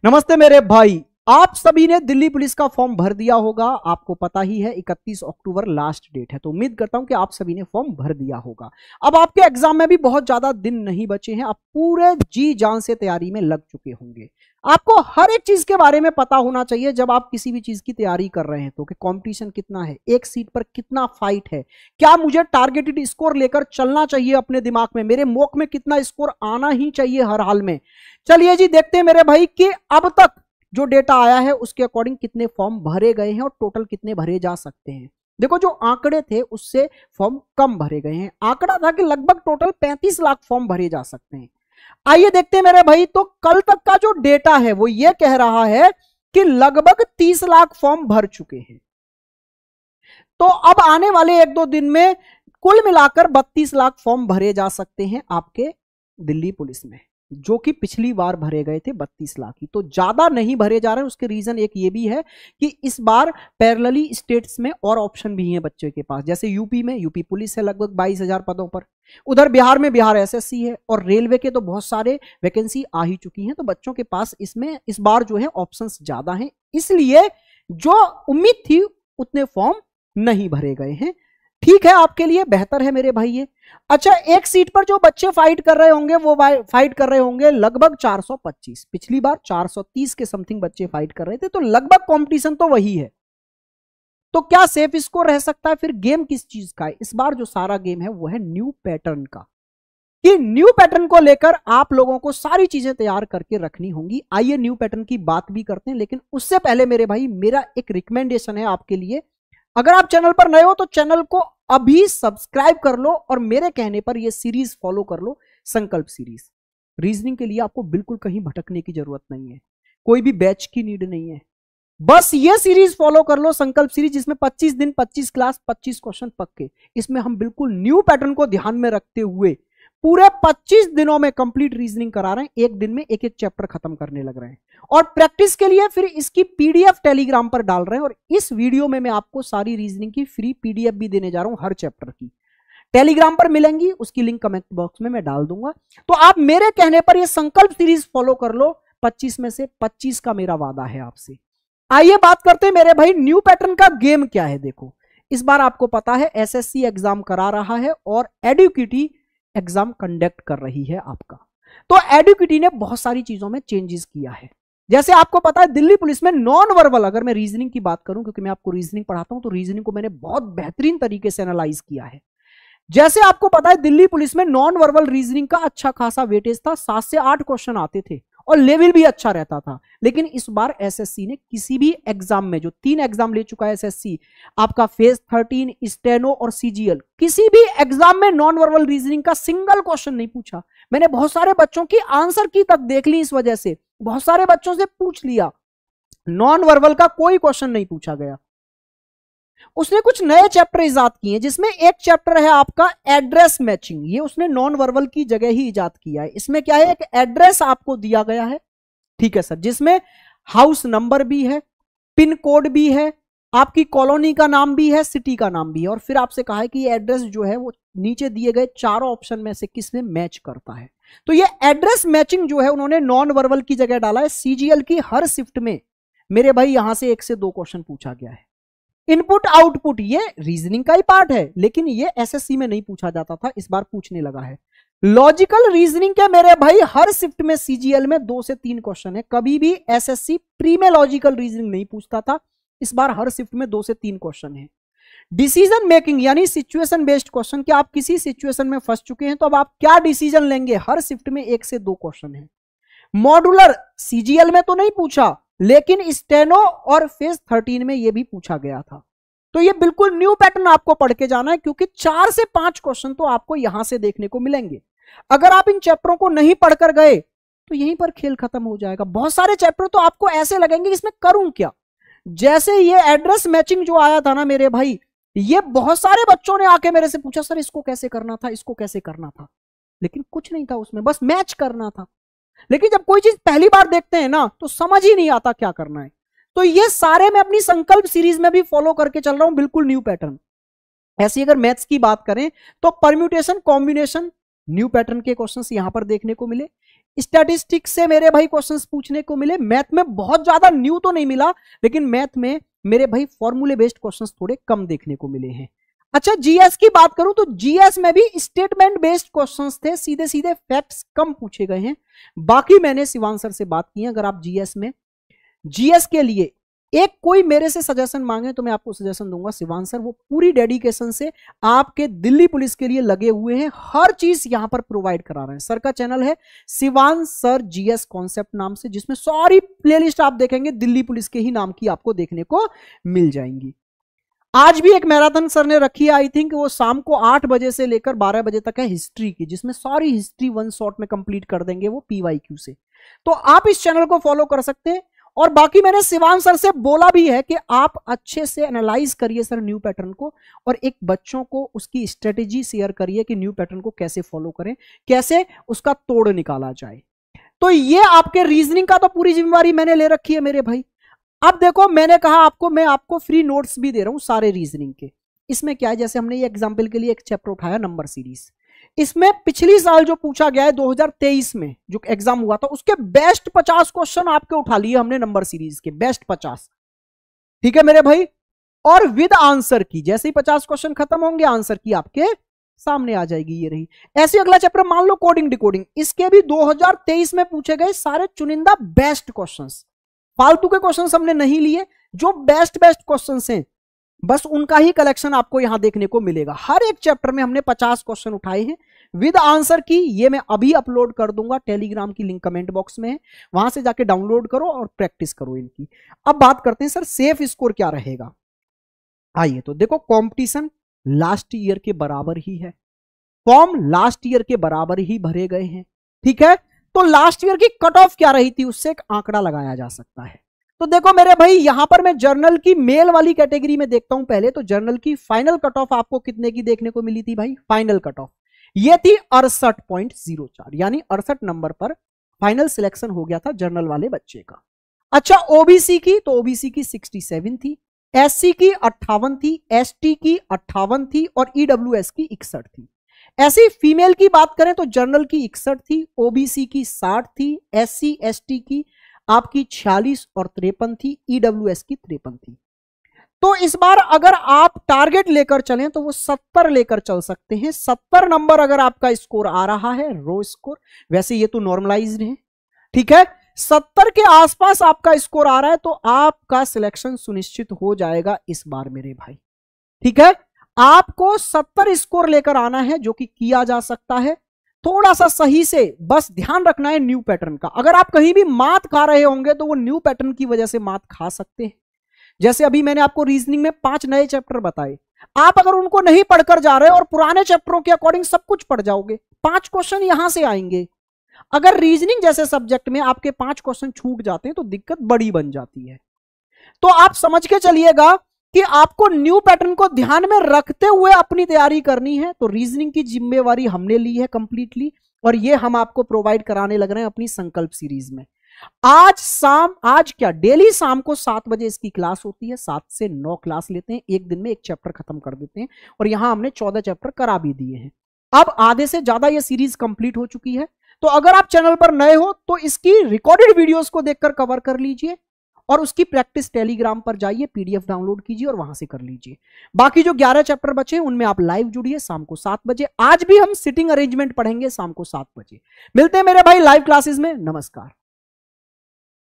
नमस्ते मेरे भाई, आप सभी ने दिल्ली पुलिस का फॉर्म भर दिया होगा। आपको पता ही है 31 अक्टूबर लास्ट डेट है, तो उम्मीद करता हूं कि आप सभी ने फॉर्म भर दिया होगा। अब आपके एग्जाम में भी बहुत ज्यादा दिन नहीं बचे हैं, आप पूरे जी जान से तैयारी में लग चुके होंगे। आपको हर एक चीज के बारे में पता होना चाहिए जब आप किसी भी चीज की तैयारी कर रहे हैं, तो कि कंपटीशन कितना है, एक सीट पर कितना फाइट है, क्या मुझे टारगेटेड स्कोर लेकर चलना चाहिए अपने दिमाग में, मेरे मॉक में कितना स्कोर आना ही चाहिए हर हाल में। चलिए जी देखते हैं मेरे भाई कि अब तक जो डेटा आया है उसके अकॉर्डिंग कितने फॉर्म भरे गए हैं और टोटल कितने भरे जा सकते हैं। देखो, जो आंकड़े थे उससे फॉर्म कम भरे गए हैं। आंकड़ा था कि लगभग टोटल 35 लाख फॉर्म भरे जा सकते हैं। आइए देखते हैं मेरे भाई, तो कल तक का जो डेटा है वो ये कह रहा है कि लगभग 30 लाख फॉर्म भर चुके हैं। तो अब आने वाले एक दो दिन में कुल मिलाकर 32 लाख फॉर्म भरे जा सकते हैं आपके दिल्ली पुलिस में, जो कि पिछली बार भरे गए थे 32 लाख ही। तो ज्यादा नहीं भरे जा रहे हैं। उसके रीजन एक ये भी है कि इस बार पैरेलली स्टेट्स में और ऑप्शन भी हैं बच्चे के पास। जैसे यूपी में यूपी पुलिस है लगभग 22,000 पदों पर, उधर बिहार में बिहार एसएससी है, और रेलवे के तो बहुत सारे वैकेंसी आ ही चुकी हैं। तो बच्चों के पास इसमें इस बार जो है ऑप्शंस ज्यादा हैं, इसलिए जो उम्मीद थी उतने फॉर्म नहीं भरे गए हैं। ठीक है, आपके लिए बेहतर है मेरे भाई ये। अच्छा, एक सीट पर जो बच्चे फाइट कर रहे होंगे वो फाइट कर रहे होंगे लगभग 425। पिछली बार 430 के समथिंग बच्चे फाइट कर रहे थे, तो लगभग कंपटीशन तो वही है। तो क्या सेफ स्कोर रह सकता है? फिर गेम किस चीज का है? इस बार जो सारा गेम है वो है न्यू पैटर्न का, कि न्यू पैटर्न को लेकर आप लोगों को सारी चीजें तैयार करके रखनी होंगी। आइए न्यू पैटर्न की बात भी करते हैं, लेकिन उससे पहले मेरे भाई मेरा एक रिकमेंडेशन है आपके लिए। अगर आप चैनल पर नए हो तो चैनल को अभी सब्सक्राइब कर लो और मेरे कहने पर यह सीरीज फॉलो कर लो, संकल्प सीरीज। रीजनिंग के लिए आपको बिल्कुल कहीं भटकने की जरूरत नहीं है, कोई भी बैच की नीड नहीं है। बस ये सीरीज फॉलो कर लो, संकल्प सीरीज, जिसमें 25 दिन 25 क्लास 25 क्वेश्चन पक्के। इसमें हम बिल्कुल न्यू पैटर्न को ध्यान में रखते हुए पूरे 25 दिनों में कंप्लीट रीजनिंग करा रहे हैं। एक दिन में एक एक चैप्टर खत्म करने लग रहे हैं, और प्रैक्टिस के लिए फिर इसकी पीडीएफ टेलीग्राम पर डाल रहे हैं। और इस वीडियो में मैं आपको सारी रीजनिंग की फ्री पीडीएफ भी देने जा रहा हूं, हर चैप्टर की टेलीग्राम पर मिलेंगी, उसकी लिंक कमेंट बॉक्स में मैं डाल दूंगा। तो आप मेरे कहने पर यह संकल्प सीरीज फॉलो कर लो। 25 में से 25 का मेरा वादा है आपसे। आइए बात करते हैं मेरे भाई न्यू पैटर्न का गेम क्या है। देखो, इस बार आपको पता है एसएससी एग्जाम करा रहा है और एडुकेटी एग्जाम कंडक्ट कर रही है आपका। तो एडुकेटी ने बहुत सारी चीजों में चेंजेस किया है। जैसे आपको पता है दिल्ली पुलिस में नॉन वर्बल, अगर मैं रीजनिंग की बात करूं, क्योंकि मैं आपको रीजनिंग पढ़ाता हूं, तो रीजनिंग को मैंने बहुत बेहतरीन तरीके से एनालाइज किया है। जैसे आपको पता है दिल्ली पुलिस में नॉन वर्बल रीजनिंग का अच्छा खासा वेटेज था, 7 से 8 क्वेश्चन आते थे और लेवल भी अच्छा रहता था। लेकिन इस बार एसएससी ने किसी भी एग्जाम में, जो 3 एग्जाम ले चुका है एसएससी, आपका फेज 13, स्टेनो और सीजीएल, किसी भी एग्जाम में नॉन वर्बल रीजनिंग का सिंगल क्वेश्चन नहीं पूछा। मैंने बहुत सारे बच्चों की आंसर की तक देख ली, इस वजह से बहुत सारे बच्चों से पूछ लिया, नॉन वर्बल का कोई क्वेश्चन नहीं पूछा गया। उसने कुछ नए चैप्टर इजाद किए, जिसमें एक चैप्टर है आपका एड्रेस मैचिंग। ये उसने नॉन वर्बल की जगह ही इजाद किया है। इसमें क्या है, एक एड्रेस आपको दिया गया है, ठीक है सर, जिसमें हाउस नंबर भी है, पिन कोड भी है, आपकी कॉलोनी का नाम भी है, सिटी का नाम भी है, और फिर आपसे कहा है कि ये एड्रेस जो है वो नीचे दिए गए चारों ऑप्शन में से किसमें मैच करता है। तो ये एड्रेस मैचिंग जो है उन्होंने नॉन वर्बल की जगह डाला है। सीजीएल की हर शिफ्ट में मेरे भाई यहां से 1 से 2 क्वेश्चन पूछा गया है। इनपुट आउटपुट ये रीजनिंग का ही पार्ट है, लेकिन ये एसएससी में नहीं पूछा जाता था, इस बार पूछने लगा है। लॉजिकल रीजनिंग के मेरे भाई हर शिफ्ट में सीजीएल में 2 से 3 क्वेश्चन है। कभी भी एसएससी प्री में लॉजिकल रीजनिंग नहीं पूछता था, इस बार हर शिफ्ट में 2 से 3 क्वेश्चन है। डिसीजन मेकिंग यानी सिचुएशन बेस्ड क्वेश्चन, कि आप किसी सिचुएशन में फंस चुके हैं तो अब आप क्या डिसीजन लेंगे, हर शिफ्ट में 1 से 2 क्वेश्चन है। मॉड्यूलर सीजीएल में तो नहीं पूछा, लेकिन स्टेनो और फेज 13 में यह भी पूछा गया था। तो ये बिल्कुल न्यू पैटर्न आपको पढ़ के जाना है, क्योंकि 4 से 5 क्वेश्चन तो आपको यहां से देखने को मिलेंगे। अगर आप इन चैप्टरों को नहीं पढ़कर गए तो यहीं पर खेल खत्म हो जाएगा। बहुत सारे चैप्टर तो आपको ऐसे लगेंगे इसमें करूं क्या। जैसे ये एड्रेस मैचिंग जो आया था ना मेरे भाई, ये बहुत सारे बच्चों ने आके मेरे से पूछा, सर इसको कैसे करना था, इसको कैसे करना था, लेकिन कुछ नहीं था उसमें, बस मैच करना था। लेकिन जब कोई चीज पहली बार देखते हैं ना तो समझ ही नहीं आता क्या करना है। तो ये सारे मैं अपनी संकल्प सीरीज में भी फॉलो करके चल रहा हूं, बिल्कुल न्यू पैटर्न। ऐसी अगर मैथ्स की बात करें तो परम्यूटेशन कॉम्बिनेशन न्यू पैटर्न के क्वेश्चंस यहां पर देखने को मिले। स्टैटिस्टिक्स से मेरे भाई क्वेश्चंस पूछने को मिले, मैथ में बहुत ज्यादा न्यू तो नहीं मिला, लेकिन मैथ में मेरे भाई फॉर्मूले बेस्ड क्वेश्चंस थोड़े कम देखने को मिले हैं। अच्छा, जीएस की बात करूं तो जीएस में भी स्टेटमेंट बेस्ड क्वेश्चंस थे, सीधे सीधे फैक्ट्स कम पूछे गए हैं। बाकी मैंने शिवान सर से बात की है, अगर आप जीएस के लिए एक कोई मेरे से सजेशन मांगे तो मैं आपको सजेशन दूंगा शिवान सर, वो पूरी डेडिकेशन से आपके दिल्ली पुलिस के लिए लगे हुए हैं, हर चीज यहां पर प्रोवाइड करा रहे हैं। सर का चैनल है शिवान सर जीएस कॉन्सेप्ट नाम से, जिसमें सारी प्लेलिस्ट आप देखेंगे दिल्ली पुलिस के ही नाम की आपको देखने को मिल जाएंगी। आज भी एक मैराथन सर ने रखी है, आई थिंक वो शाम को 8 बजे से लेकर 12 बजे तक है हिस्ट्री की, जिसमें सारी हिस्ट्री वन शॉट में कंप्लीट कर देंगे वो पीवाईक्यू से। तो आप इस चैनल को फॉलो कर सकते हैं। और बाकी मैंने शिवान सर से बोला भी है कि आप अच्छे से एनालाइज करिए सर न्यू पैटर्न को, और एक बच्चों को उसकी स्ट्रेटेजी शेयर करिए कि न्यू पैटर्न को कैसे फॉलो करें, कैसे उसका तोड़ निकाला जाए। तो ये आपके रीजनिंग का तो पूरी जिम्मेवारी मैंने ले रखी है मेरे भाई। अब देखो, मैंने कहा आपको, मैं आपको फ्री नोट्स भी दे रहा हूं सारे रीजनिंग के। इसमें क्या है, जैसे हमने ये एग्जाम्पल के लिए एक चैप्टर उठाया नंबर सीरीज, इसमें पिछली साल जो पूछा गया है 2023 में जो एग्जाम हुआ था, उसके बेस्ट 50 क्वेश्चन आपके उठा लिए हमने नंबर सीरीज के बेस्ट 50। ठीक है मेरे भाई, और विद आंसर की, जैसे ही 50 क्वेश्चन खत्म होंगे आंसर की आपके सामने आ जाएगी, ये रही। ऐसे अगला चैप्टर मान लो कोडिंग डिकोडिंग, इसके भी 2023 में पूछे गए सारे चुनिंदा बेस्ट क्वेश्चंस, फालतू के क्वेश्चंस हमने नहीं लिए, जो बेस्ट क्वेश्चंस हैं बस उनका ही कलेक्शन आपको यहां देखने को मिलेगा। हर एक चैप्टर में हमने 50 क्वेश्चन उठाए हैं विद आंसर की। ये मैं अभी अपलोड कर दूंगा, टेलीग्राम की लिंक कमेंट बॉक्स में है, वहां से जाके डाउनलोड करो और प्रैक्टिस करो इनकी। अब बात करते हैं सर सेफ स्कोर क्या रहेगा। आइए तो देखो, कंपटीशन लास्ट ईयर के बराबर ही है, फॉर्म लास्ट ईयर के बराबर ही भरे गए हैं। ठीक है, तो लास्ट ईयर की कट ऑफ क्या रही थी उससे एक आंकड़ा लगाया जा सकता है। तो देखो मेरे भाई, यहां पर मैं जर्नल की मेल वाली कैटेगरी में देखता हूं पहले, तो जर्नल की फाइनल कट ऑफ आपको कितने की देखने को मिली थी भाई, फाइनल कट ऑफ ये थी 68.04, यानी 68 नंबर पर फाइनल सिलेक्शन हो गया था जर्नल वाले बच्चे का। अच्छा, ओबीसी की, तो ओबीसी की 67 थी, एससी की 58 थी, एसटी की 58 थी और ईडब्ल्यूएस की 61 थी। ऐसी फीमेल की बात करें तो जर्नल की 61 थी, ओबीसी की 60 थी, एससी एसटी की आपकी 46 और 53 थी, ईडब्ल्यूएस की 53 थी। तो इस बार अगर आप टारगेट लेकर चलें तो वो 70 लेकर चल सकते हैं। 70 नंबर अगर आपका स्कोर आ रहा है, रो स्कोर, वैसे ये तो नॉर्मलाइज्ड है, ठीक है, 70 के आसपास आपका स्कोर आ रहा है तो आपका सिलेक्शन सुनिश्चित हो जाएगा इस बार मेरे भाई। ठीक है, आपको 70 स्कोर लेकर आना है, जो कि किया जा सकता है। थोड़ा सा सही से बस ध्यान रखना है न्यू पैटर्न का। अगर आप कहीं भी मात खा रहे होंगे तो वो न्यू पैटर्न की वजह से मात खा सकते हैं। जैसे अभी मैंने आपको रीजनिंग में 5 नए चैप्टर बताए, आप अगर उनको नहीं पढ़कर जा रहे और पुराने चैप्टरों के अकॉर्डिंग सब कुछ पढ़ जाओगे, 5 क्वेश्चन यहां से आएंगे। अगर रीजनिंग जैसे सब्जेक्ट में आपके 5 क्वेश्चन छूट जाते हैं तो दिक्कत बड़ी बन जाती है। तो आप समझ के चलिएगा कि आपको न्यू पैटर्न को ध्यान में रखते हुए अपनी तैयारी करनी है। तो रीजनिंग की जिम्मेवारी हमने ली है कंप्लीटली, और ये हम आपको प्रोवाइड कराने लग रहे हैं अपनी संकल्प सीरीज में। आज क्या डेली शाम को 7 बजे इसकी क्लास होती है, 7 से 9 क्लास लेते हैं, एक दिन में एक चैप्टर खत्म कर देते हैं, और यहां हमने 14 चैप्टर करा भी दिए हैं। अब आधे से ज्यादा ये सीरीज कंप्लीट हो चुकी है। तो अगर आप चैनल पर नए हो तो इसकी रिकॉर्डेड वीडियोस को देखकर कवर कर लीजिए, और उसकी प्रैक्टिस टेलीग्राम पर जाइए, पीडीएफ डाउनलोड कीजिए और वहां से कर लीजिए। बाकी जो 11 चैप्टर बचे हैं उनमें आप लाइव जुड़िए शाम को 7 बजे। आज भी हम सिटिंग अरेंजमेंट पढ़ेंगे शाम को 7 बजे। मिलते हैं मेरे भाई लाइव क्लासेस में। नमस्कार।